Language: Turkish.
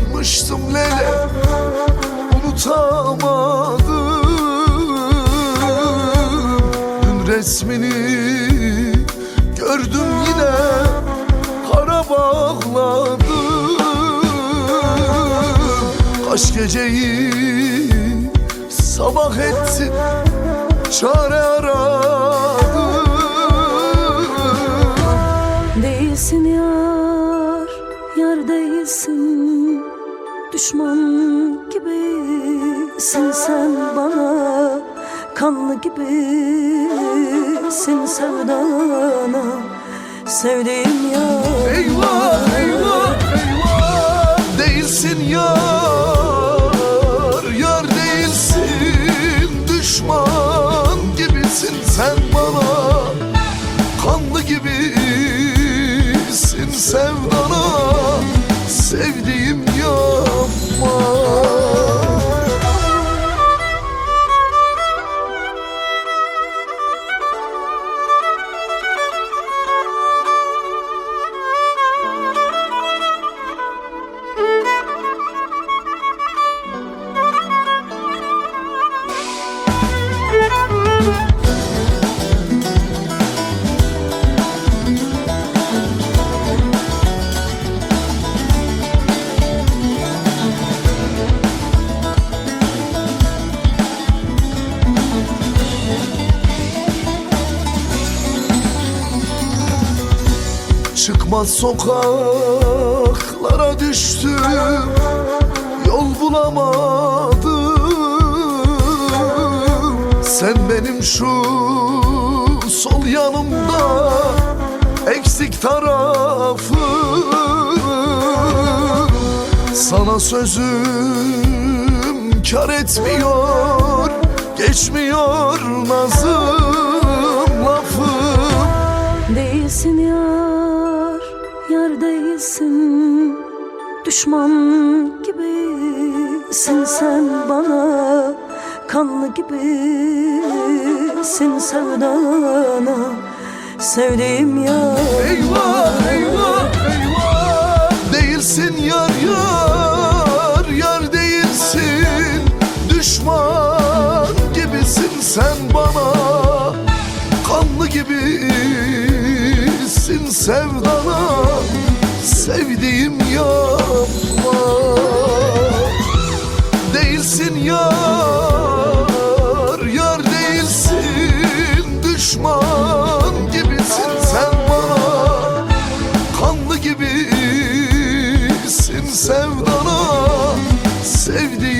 sanmıştım lele, unutamadım. Dün resmini gördüm yine kara bağladım. Kaç geceyi sabah ettim, çare aradım. Değilsin yar, yar değilsin. Düşman gibisin sen bana, kanlı gibisin sevdana. Sevdiğim yar. Eyvah, eyvah, eyvah. Değilsin yar, yar değilsin. Düşman gibisin sen bana, kanlı gibisin sevdana. Sevdiğim yapma. Çıkmaz sokaklara düştüm, yol bulamadım. Sen benim şu sol yanımda eksik tarafım. Sana sözüm kar etmiyor, geçmiyor nazım lafım. Değilsin yar, yar değilsin. Düşman gibisin sen bana, kanlı gibisin sevdana. Sevdiğim yar. Eyvah, eyvah, eyvah. Değilsin yar, yar, yar değilsin. Düşman gibisin sen bana, kanlı gibisin sevdana. Sevdiğim yapma. Değilsin yar, yar değilsin. Düşman gibisin sen bana, kanlı gibisin sevdana. Sevdiğim